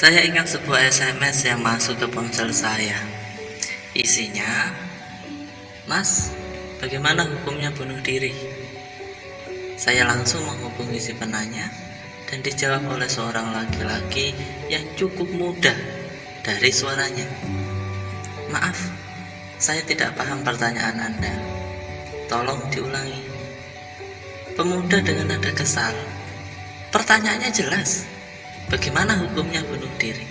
Saya ingat sebuah SMS yang masuk ke ponsel saya. Isinya, "Mas, bagaimana hukumnya bunuh diri?" Saya langsung menghubungi si penanya dan dijawab oleh seorang laki-laki yang cukup muda dari suaranya. "Maaf, saya tidak paham pertanyaan Anda. Tolong diulangi." Pemuda dengan nada kesal. "Pertanyaannya jelas. Bagaimana hukumnya bunuh diri?"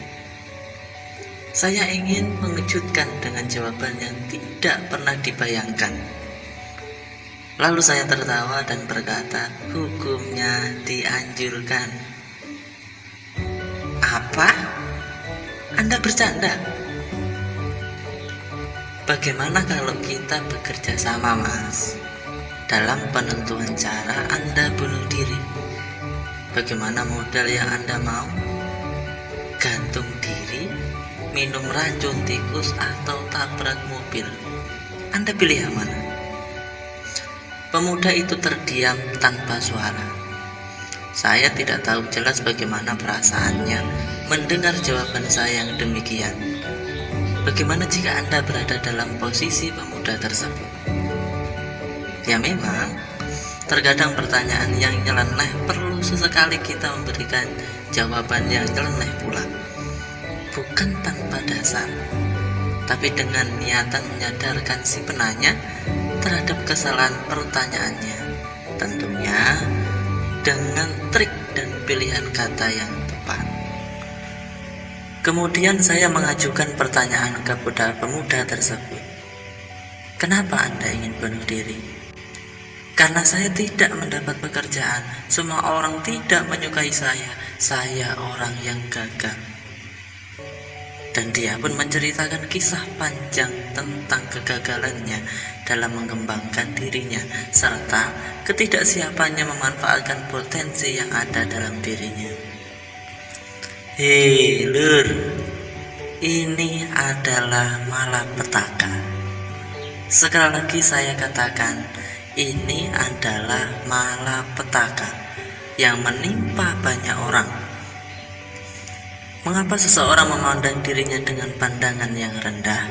Saya ingin mengejutkan dengan jawaban yang tidak pernah dibayangkan. Lalu saya tertawa dan berkata, "Hukumnya dianjurkan." "Apa? Anda bercanda?" "Bagaimana kalau kita bekerja sama, Mas, dalam penentuan cara Anda bunuh diri? Bagaimana modal yang Anda mau? Gantung diri, minum racun tikus, atau tabrak mobil? Anda pilih yang mana?" Pemuda itu terdiam tanpa suara. Saya tidak tahu jelas bagaimana perasaannya mendengar jawaban saya yang demikian. Bagaimana jika Anda berada dalam posisi pemuda tersebut? Ya memang, terkadang pertanyaan yang nyeleneh perlu sesekali kita memberikan jawaban yang nyeleneh pula. Bukan tanpa dasar, tapi dengan niatan menyadarkan si penanya terhadap kesalahan pertanyaannya. Tentunya dengan trik dan pilihan kata yang tepat. Kemudian saya mengajukan pertanyaan kepada pemuda tersebut. "Kenapa Anda ingin bunuh diri?" "Karena saya tidak mendapat pekerjaan. Semua orang tidak menyukai saya. Saya orang yang gagal." Dan dia pun menceritakan kisah panjang tentang kegagalannya dalam mengembangkan dirinya serta ketidaksiapannya memanfaatkan potensi yang ada dalam dirinya. Hei lur, ini adalah malapetaka. Sekali lagi saya katakan, ini adalah malapetaka yang menimpa banyak orang. Mengapa seseorang memandang dirinya dengan pandangan yang rendah?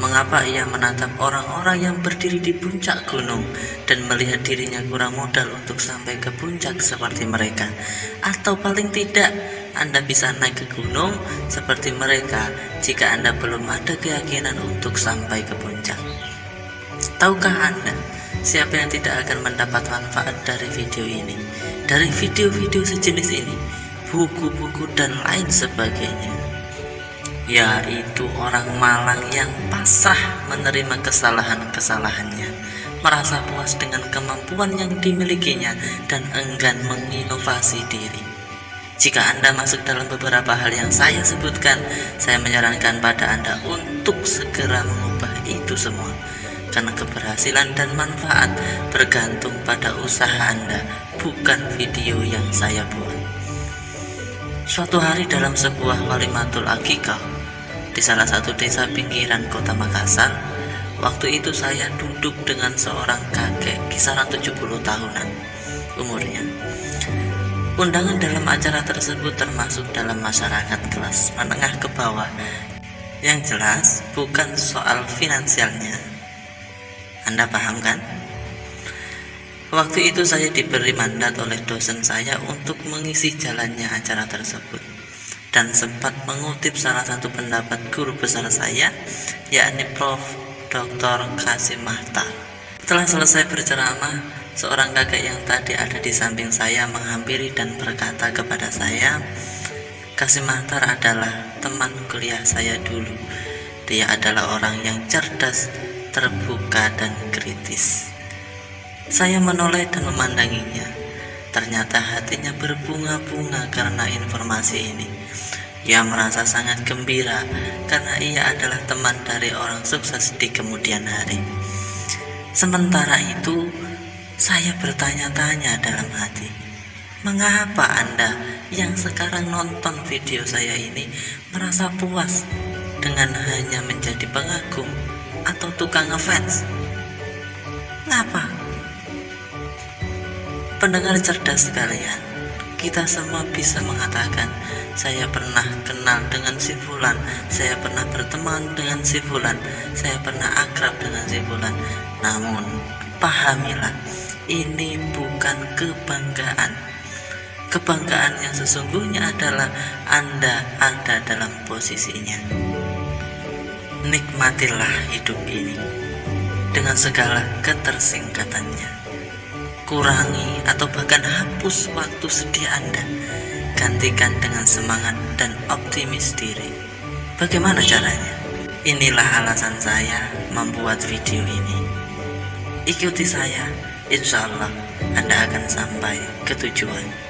Mengapa ia menatap orang-orang yang berdiri di puncak gunung dan melihat dirinya kurang modal untuk sampai ke puncak seperti mereka? Atau paling tidak, Anda bisa naik ke gunung seperti mereka jika Anda belum ada keyakinan untuk sampai ke puncak. Tahukah Anda siapa yang tidak akan mendapat manfaat dari video ini? Dari video-video sejenis ini? Buku-buku dan lain sebagainya, yaitu orang malang yang pasrah menerima kesalahan-kesalahannya, merasa puas dengan kemampuan yang dimilikinya, dan enggan menginovasi diri. Jika Anda masuk dalam beberapa hal yang saya sebutkan, saya menyarankan pada Anda untuk segera mengubah itu semua, karena keberhasilan dan manfaat bergantung pada usaha Anda, bukan video yang saya buat. Suatu hari dalam sebuah walimatul akikah di salah satu desa pinggiran kota Makassar, waktu itu saya duduk dengan seorang kakek kisaran 70 tahunan umurnya. Undangan dalam acara tersebut termasuk dalam masyarakat kelas menengah ke bawah. Yang jelas bukan soal finansialnya. Anda paham kan? Waktu itu saya diberi mandat oleh dosen saya untuk mengisi jalannya acara tersebut, dan sempat mengutip salah satu pendapat guru besar saya, yakni Prof. Dr. Kasim Mahtar. Setelah selesai berceramah, seorang kakek yang tadi ada di samping saya menghampiri dan berkata kepada saya, "Kasim Mahtar adalah teman kuliah saya dulu. Dia adalah orang yang cerdas, terbuka, dan kritis." Saya menoleh dan memandanginya. Ternyata hatinya berbunga-bunga karena informasi ini. Ia merasa sangat gembira karena ia adalah teman dari orang sukses di kemudian hari. Sementara itu, saya bertanya-tanya dalam hati, mengapa Anda yang sekarang nonton video saya ini merasa puas dengan hanya menjadi pengagum atau tukang ngefans? Ngapa? Pendengar cerdas sekalian, kita semua bisa mengatakan, saya pernah kenal dengan si fulan, saya pernah berteman dengan si fulan, saya pernah akrab dengan si fulan. Namun, pahamilah, ini bukan kebanggaan. Kebanggaan yang sesungguhnya adalah Anda ada dalam posisinya. Nikmatilah hidup ini dengan segala ketersingkatannya. Kurangi atau bahkan hapus waktu sedih Anda, gantikan dengan semangat dan optimis diri. Bagaimana caranya? Inilah alasan saya membuat video ini. Ikuti saya, insya Allah Anda akan sampai ke tujuan.